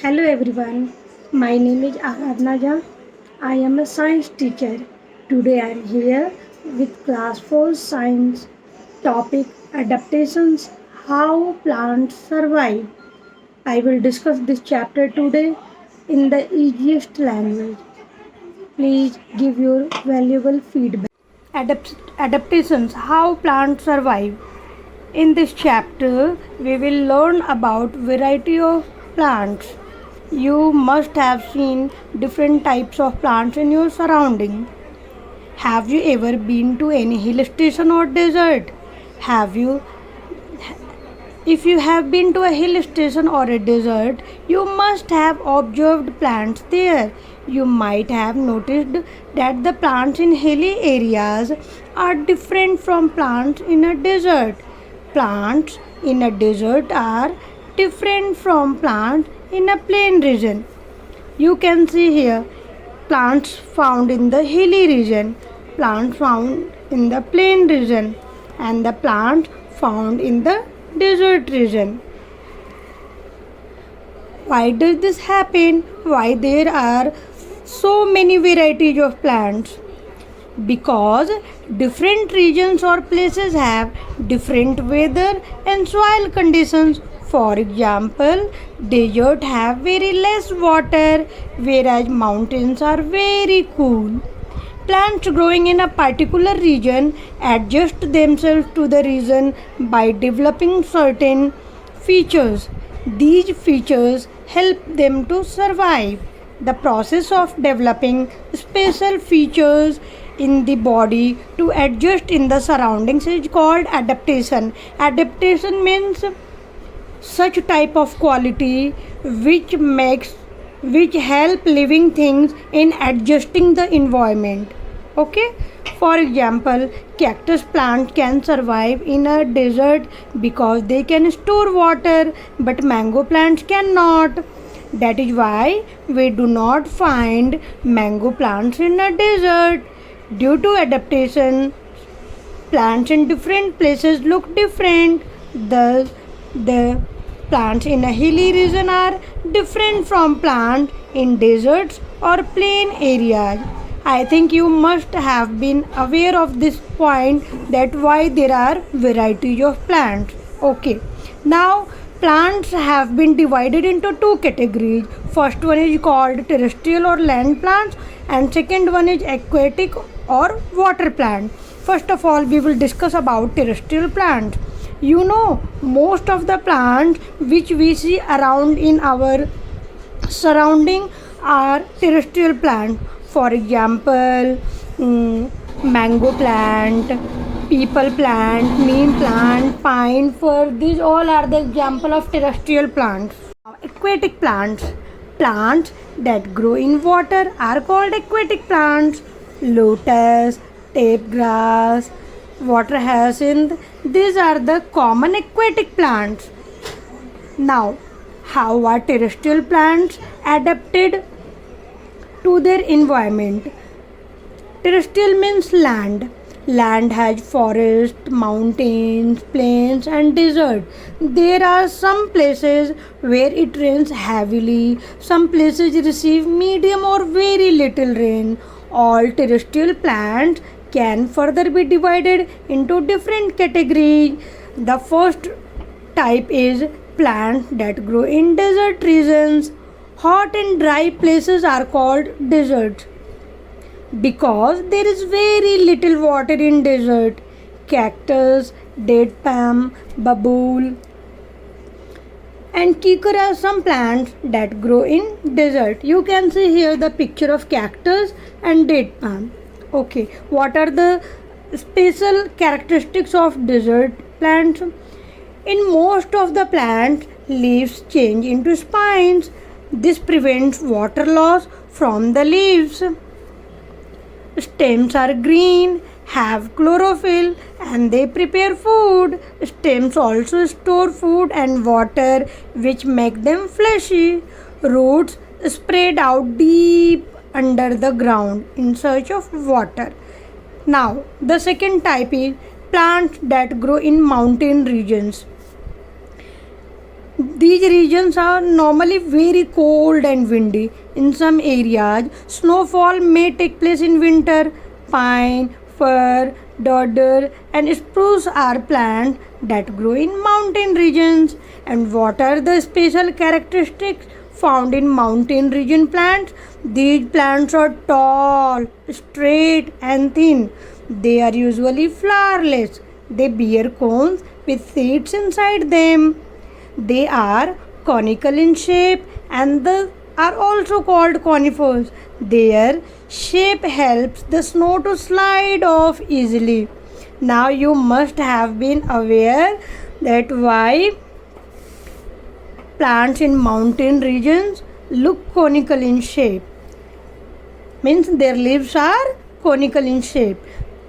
Hello everyone, my name is Aradhna Jha. I am a science teacher. Today I am here with class 4 science topic adaptations how plants survive. I will discuss this chapter today in the easiest language. Please give your valuable feedback. Adaptations how plants survive. In this chapter, we will learn about variety of plants. You must have seen different types of plants in your surrounding. Have you ever been to any hill station or desert? Have you If you have been to a hill station or a desert, you must have observed plants there. You might have noticed that the plants in hilly areas are different from plants in a desert. Plants in a desert are different from plants in a plain region. You can see here plants found in the hilly region, plants found in the plain region, and the plants found in the desert region. Why does this happen? Why there are so many varieties of plants? Because different regions or places have different weather and soil conditions. For example, desert have very less water, whereas mountains are very cool. Plants growing in a particular region adjust themselves to the region by developing certain features. These features help them to survive. The process of developing special features in the body to adjust in the surroundings is called adaptation. Adaptation means such type of quality which help living things in adjusting the environment. Okay, for example, cactus plant can survive in a desert because they can store water, but mango plants cannot. That is why we do not find mango plants in a desert. Due to adaptation, plants in different places look different. Thus, the plants in a hilly region are different from plants in deserts or plain areas. I think you must have been aware of this point, that why there are varieties of plants. Okay. Now plants have been divided into two categories. First one is called terrestrial or land plants, and second one is aquatic or water plant. First of all, we will discuss about terrestrial plants. Most of the plants which we see around in our surrounding are terrestrial plants. For example, mango plant, people plant, neem plant, pine fir, these all are the example of terrestrial plants. Aquatic plants. Plants that grow in water are called aquatic plants. Lotus, tape grass, water hyacinth, these are the common aquatic plants. Now, how are terrestrial plants adapted to their environment? Terrestrial means land. Land has forest, mountains, plains, and desert. There are some places where it rains heavily, some places receive medium or very little rain. All terrestrial plants can further be divided into different categories. The first type is plants that grow in desert regions. Hot and dry places are called deserts because there is very little water in desert. Cactus, date palm, babool, and kikar are some plants that grow in desert. You can see here the picture of cactus and date palm. Okay, what are the special characteristics of desert plants? In most of the plants, leaves change into spines. This prevents water loss from the leaves. Stems are green, have chlorophyll, and they prepare food. Stems also store food and water, which make them fleshy. Roots spread out deep under the ground in search of water. Now, the second type is plants that grow in mountain regions. These regions are normally very cold and windy. In some areas, snowfall may take place in winter. Pine, fir, deodar, and spruce are plants that grow in mountain regions. And what are the special characteristics found in mountain region plants? These plants are tall, straight, and thin. They are usually flowerless. They bear cones with seeds inside them. They are conical in shape and are also called conifers. Their shape helps the snow to slide off easily. Now you must have been aware that why plants in mountain regions look conical in shape. Means their leaves are conical in shape.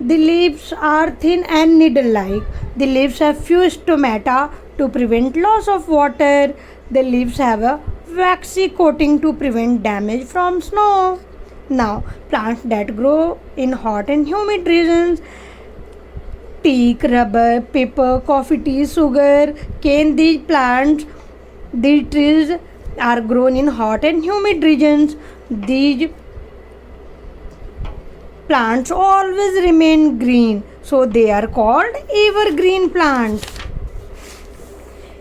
The leaves are thin and needle-like. The leaves have few stomata to prevent loss of water. The leaves have a waxy coating to prevent damage from snow. Now, plants that grow in hot and humid regions: teak, rubber, paper, coffee, tea, sugar, cane. These trees are grown in hot and humid regions. These plants always remain green, so they are called evergreen plants.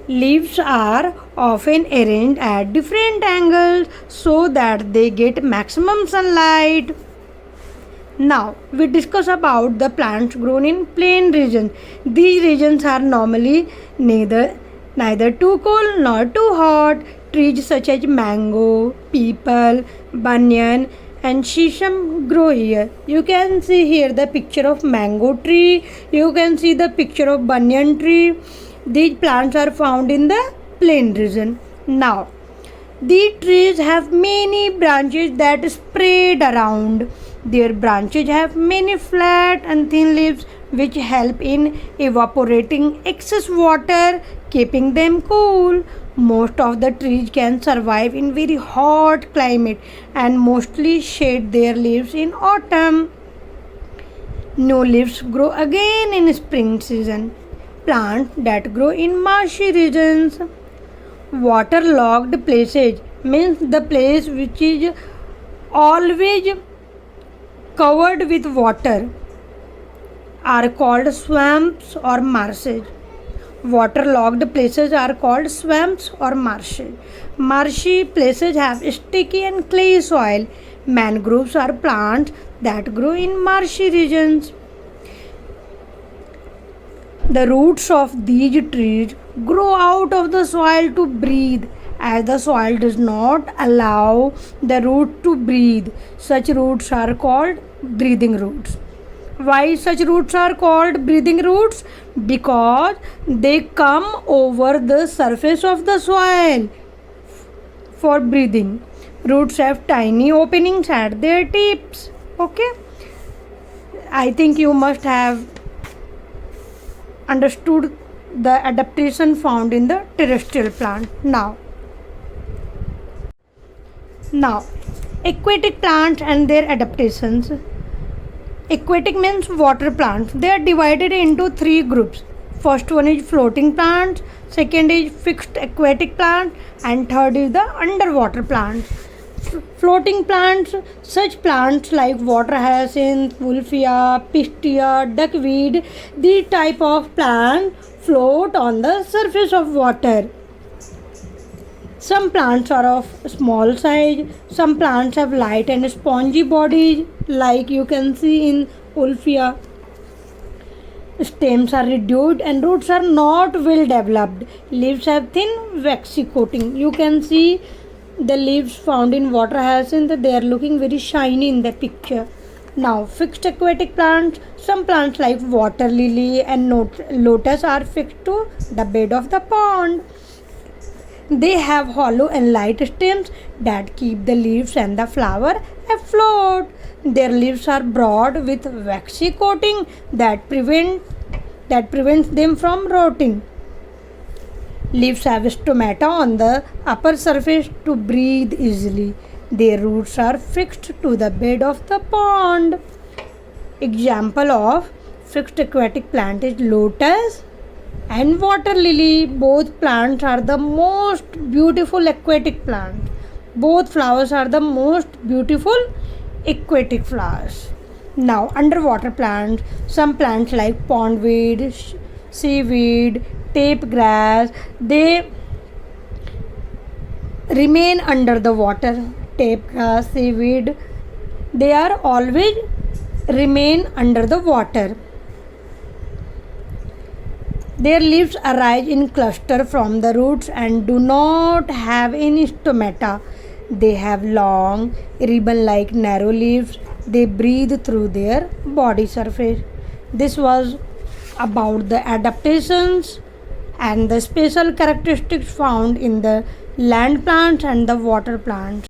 Leaves are often arranged at different angles so that they get maximum sunlight. Now we discuss about the plants grown in plain regions. These regions are normally neither too cold nor too hot. Trees such as mango, peepal, banyan, and shisham grow here. You can see here the picture of mango tree. You can see the picture of banyan tree. These plants are found in the plain region. Now, these trees have many branches that spread around. Their branches have many flat and thin leaves which help in evaporating excess water, keeping them cool. Most of the trees can survive in very hot climate and mostly shed their leaves in autumn. New leaves grow again in spring season. Plants that grow in marshy regions. Waterlogged places means the place which is always covered with water are called swamps or marshes. Waterlogged places are called swamps or marshes. Marshy places have sticky and clay soil. Mangroves are plants that grow in marshy regions. The roots of these trees grow out of the soil to breathe. As the soil does not allow the root to breathe, such roots are called breathing roots. Why such roots are called breathing roots? Because they come over the surface of the soil for breathing. Roots have tiny openings at their tips. Okay? I think you must have understood the adaptation found in the terrestrial plant. Now, aquatic plants and their adaptations. Aquatic means water plants. They are divided into three groups. First one is floating plants, second is fixed aquatic plants, and third is the underwater plants. Floating plants, such plants like water hyacinth, wolffia, pistia, duckweed, these type of plants float on the surface of water. Some plants are of small size, some plants have light and spongy bodies like you can see in wolffia. Stems are reduced and roots are not well developed. Leaves have thin waxy coating. You can see the leaves found in water hyacinth, they are looking very shiny in the picture. Now fixed aquatic plants, some plants like water lily and lotus are fixed to the bed of the pond. They have hollow and light stems that keep the leaves and the flower afloat. Their leaves are broad with waxy coating that prevents them from rotting. Leaves have stomata on the upper surface to breathe easily. Their roots are fixed to the bed of the pond. Example of fixed aquatic plant is lotus, and water lily. Both plants are the most beautiful aquatic plants. Both flowers are the most beautiful aquatic flowers. Now, underwater plants, some plants like pondweed, seaweed, tape grass, they remain under the water. Tape grass, seaweed, they are always remain under the water. Their leaves arise in cluster from the roots and do not have any stomata. They have long, ribbon-like narrow leaves. They breathe through their body surface. This was about the adaptations and the special characteristics found in the land plants and the water plants.